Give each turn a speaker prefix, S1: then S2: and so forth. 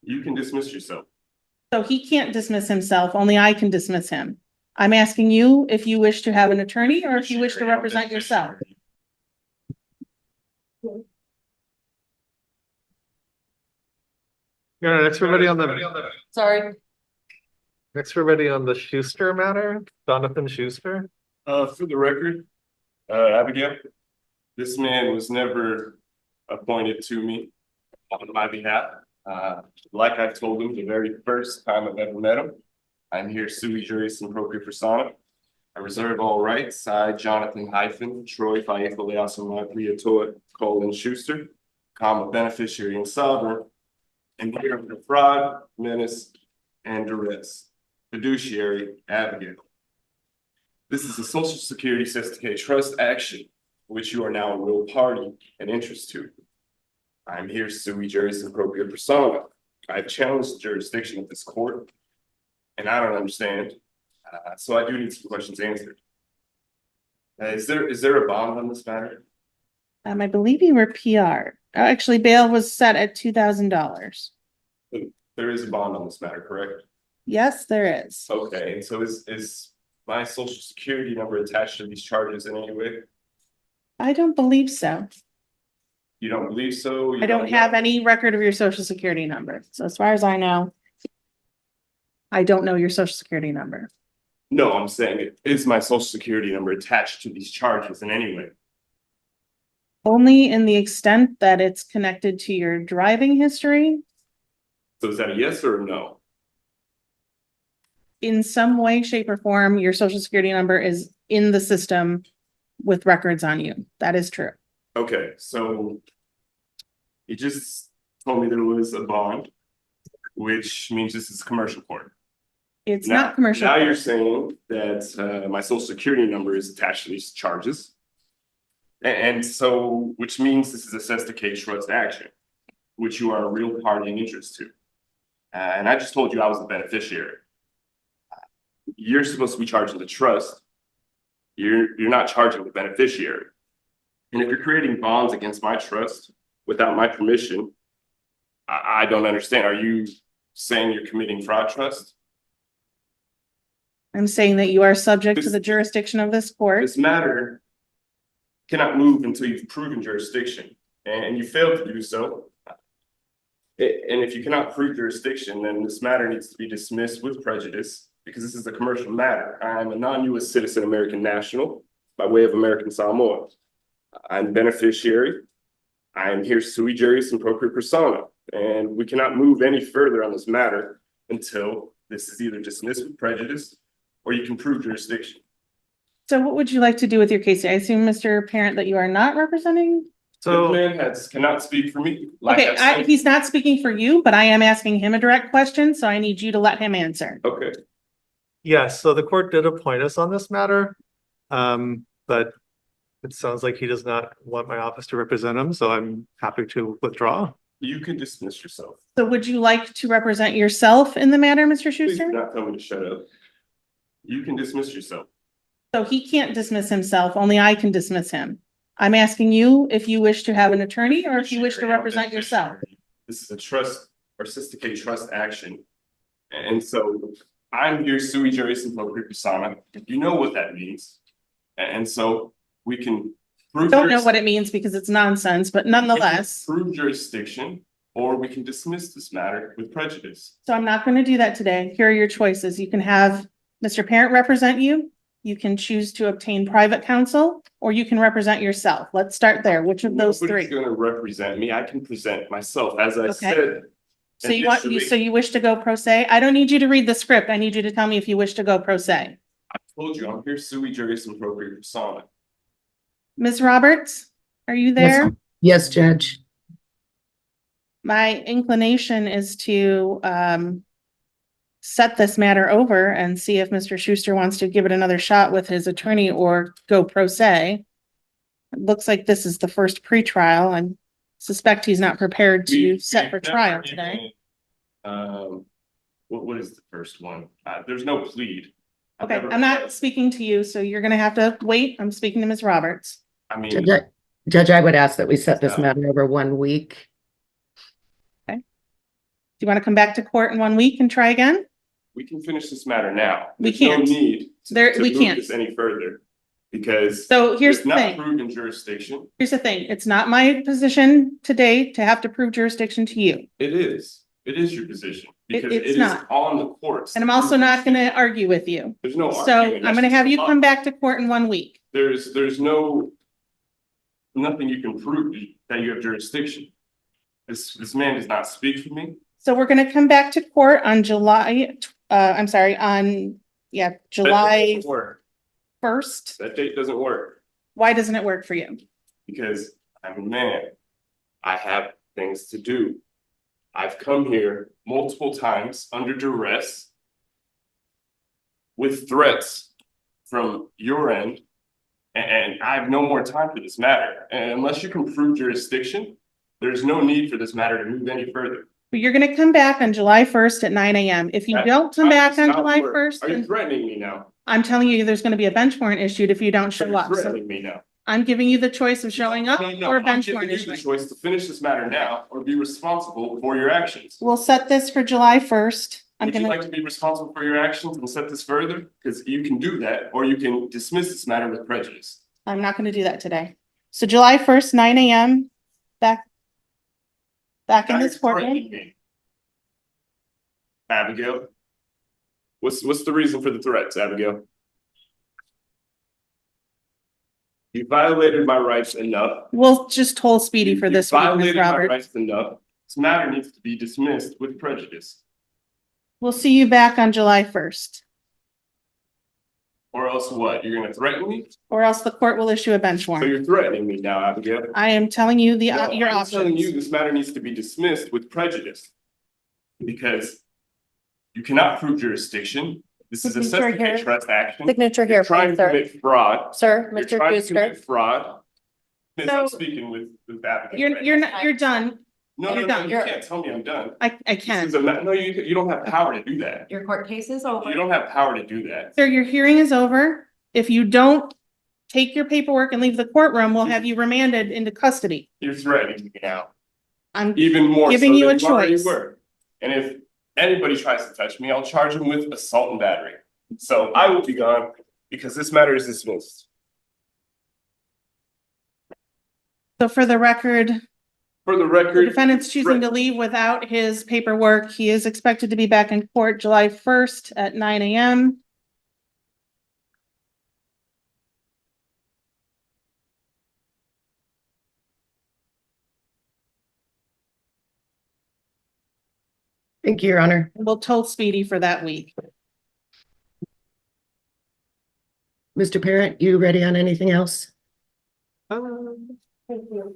S1: You can dismiss yourself.
S2: So he can't dismiss himself, only I can dismiss him. I'm asking you if you wish to have an attorney or if you wish to represent yourself.
S3: Yeah, next everybody on the
S2: Sorry.
S3: next everybody on the Schuster matter, Jonathan Schuster.
S1: For the record, Abigail, this man was never appointed to me on my behalf. Like I told him the very first time I've ever met him, I'm here sui juris in propria persona. I reserve all rights. I, Jonathan Troy Colin Schuster, comma beneficiary and sovereign, and here under fraud, menace, and duress. Fiduciary, Abigail. This is a Social Security Sesticate Trust action, which you are now a real party and interest to. I'm here sui juris in propria persona. I've challenged the jurisdiction of this court, and I don't understand. So I do need some questions answered. Is there a bond on this matter?
S2: I believe you were PR. Actually, bail was set at $2,000.
S1: There is a bond on this matter, correct?
S2: Yes, there is.
S1: Okay, and so is my social security number attached to these charges in any way?
S2: I don't believe so.
S1: You don't believe so?
S2: I don't have any record of your social security number. So as far as I know, I don't know your social security number.
S1: No, I'm saying is my social security number attached to these charges in any way?
S2: Only in the extent that it's connected to your driving history.
S1: So is that a yes or a no?
S2: In some way, shape, or form, your social security number is in the system with records on you. That is true.
S1: Okay, so you just told me there was a bond, which means this is commercial court.
S2: It's not commercial.
S1: Now you're saying that my social security number is attached to these charges. And so, which means this is a Sesticate Trust action, which you are a real party and interest to. And I just told you I was the beneficiary. You're supposed to be charging the trust. You're not charging the beneficiary. And if you're creating bonds against my trust without my permission, I don't understand. Are you saying you're committing fraud trust?
S2: I'm saying that you are subject to the jurisdiction of this court.
S1: This matter cannot move until you've proven jurisdiction, and you failed to do so. And if you cannot prove jurisdiction, then this matter needs to be dismissed with prejudice because this is a commercial matter. I'm a non-U.S. citizen, American national, by way of American Samoa. I'm beneficiary. I am here sui juris in propria persona, and we cannot move any further on this matter until this is either dismissed with prejudice or you can prove jurisdiction.
S2: So what would you like to do with your case? I assume, Mr. Parent, that you are not representing?
S1: So this man cannot speak for me.
S2: Okay, he's not speaking for you, but I am asking him a direct question, so I need you to let him answer.
S1: Okay.
S3: Yes, so the court did appoint us on this matter, but it sounds like he does not want my office to represent him, so I'm happy to withdraw.
S1: You can dismiss yourself.
S2: So would you like to represent yourself in the matter, Mr.
S1: Please do
S2: Schuster?
S1: not tell me to shut up. You can dismiss yourself.
S2: So he can't dismiss himself, only I can dismiss him. I'm asking you if you wish to have an attorney or if you wish to represent yourself.
S1: This is a trust or Sesticate Trust action. And so I'm here sui juris in propria persona. You know what that means. And so we can prove.
S2: Don't know what it means because it's nonsense, but nonetheless.
S1: Prove jurisdiction, or we can dismiss this matter with prejudice.
S2: So I'm not going to do that today. Here are your choices. You can have Mr. Parent represent you. You can choose to obtain private counsel, or you can represent yourself. Let's start there. Which of those three?
S1: Nobody's going to represent me. I can present myself, as I said.
S2: So you wish to go pro se? I don't need you to read the script. I need you to tell me if you wish to go pro se.
S1: I told you I'm here sui juris in propria persona.
S2: Ms. Roberts, are you there?
S4: Yes, Judge.
S2: My inclination is to set this matter over and see if Mr. Schuster wants to give it another shot with his attorney or go pro se. It looks like this is the first pretrial. I suspect he's not prepared to set for trial today.
S1: What is the first one? There's no plead.
S2: Okay, I'm not speaking to you, so you're gonna have to wait. I'm speaking to Ms. Roberts.
S1: I mean,
S4: Judge, I would ask that we set this matter over 1 week.
S2: Okay. you want to come back to court in 1 week and try again?
S1: We can finish this matter now.
S2: We
S1: There's no
S2: can't.
S1: need to
S2: We
S1: move
S2: can't.
S1: this any further. Because
S2: So here's
S1: it's
S2: the
S1: not
S2: thing.
S1: proven jurisdiction.
S2: Here's the thing. It's not my position today to have to prove jurisdiction to you.
S1: It is. It is your position. Because
S2: it's
S1: it is
S2: not.
S1: on the courts.
S2: And I'm also not going to argue with you.
S1: There's no
S2: So
S1: arguing.
S2: I'm going to have you come back to court in 1 week.
S1: There's nothing you can prove that you have jurisdiction. This man does not speak for me.
S2: So we're going to come back to court on July 1st.
S1: That date doesn't work
S2: Why doesn't it work for you?
S1: because I'm a man. I have things to do. I've come here multiple times under duress with threats from your end, and I have no more time for this matter. And unless you can prove jurisdiction, there's no need for this matter to move any further.
S2: But you're going to come back on July 1st at 9 a.m. If you don't come back on July 1st,
S1: Are you threatening me now?
S2: I'm telling you, there's going to be a bench warrant issued if you don't show
S1: You're
S2: up. So
S1: threatening me now.
S2: I'm giving you the choice of showing up
S1: No,
S2: or a
S1: I'm
S2: bench
S1: giving
S2: warrant
S1: you the
S2: issuing.
S1: choice to finish this matter now or be responsible for your actions.
S2: We'll set this for July 1st. I'm
S1: Would you
S2: gonna,
S1: like to be responsible for your actions and set this further? Because you can do that, or you can dismiss this matter with prejudice.
S2: I'm not gonna do that today. So July 1st, 9 a.m. Back in
S1: Now
S2: this
S1: you're
S2: courtroom.
S1: threatening me. Abigail, what's the reason for the threats, Abigail? You violated my rights enough.
S2: We'll just hold Speedy
S1: You
S2: for this week, Ms.
S1: violated my
S2: Roberts.
S1: rights enough. This matter needs to be dismissed with prejudice,
S2: We'll see you back on July 1st,
S1: or else what? You're gonna threaten me?
S2: or else the court will issue a bench
S1: So
S2: warrant.
S1: you're threatening me now, Abigail.
S2: I am telling you
S1: No,
S2: your
S1: I'm telling you
S2: options.
S1: this matter needs to be dismissed with prejudice. Because you cannot prove jurisdiction. This is a
S4: Signature here.
S1: antitrust action.
S4: Signature
S1: You're
S4: here,
S1: trying
S4: please,
S1: to
S4: sir.
S1: commit fraud.
S4: Sir,
S1: You're
S4: Mr.
S1: trying to commit
S4: Kuster.
S1: fraud. Miss,
S2: So-
S1: I'm speaking with Abigail.
S2: You're done.
S1: No,
S2: you're
S1: you
S2: done.
S1: can't tell me I'm done.
S2: I
S1: This
S2: can.
S1: is no, you don't have power to do that.
S4: Your court case is over.
S1: You don't have power to do that.
S2: Sir, your hearing is over. If you don't take your paperwork and leave the courtroom, we'll have you remanded into custody.
S1: You're threatening me now,
S2: I'm
S1: even more so
S2: Giving you
S1: than
S2: a
S1: you already
S2: choice.
S1: were. And if anybody tries to touch me, I'll charge them with assault and battery. So I will be gone because this matter is dismissed.
S2: So for the record,
S1: For the
S2: the
S1: record.
S2: defendant's choosing to leave without his paperwork. He is expected to be back in court July 1st at 9 a.m.
S5: Thank you, Your Honor.
S2: We'll toll Speedy for that week.
S5: Mr. Parent, you ready on anything else?
S3: Thank you.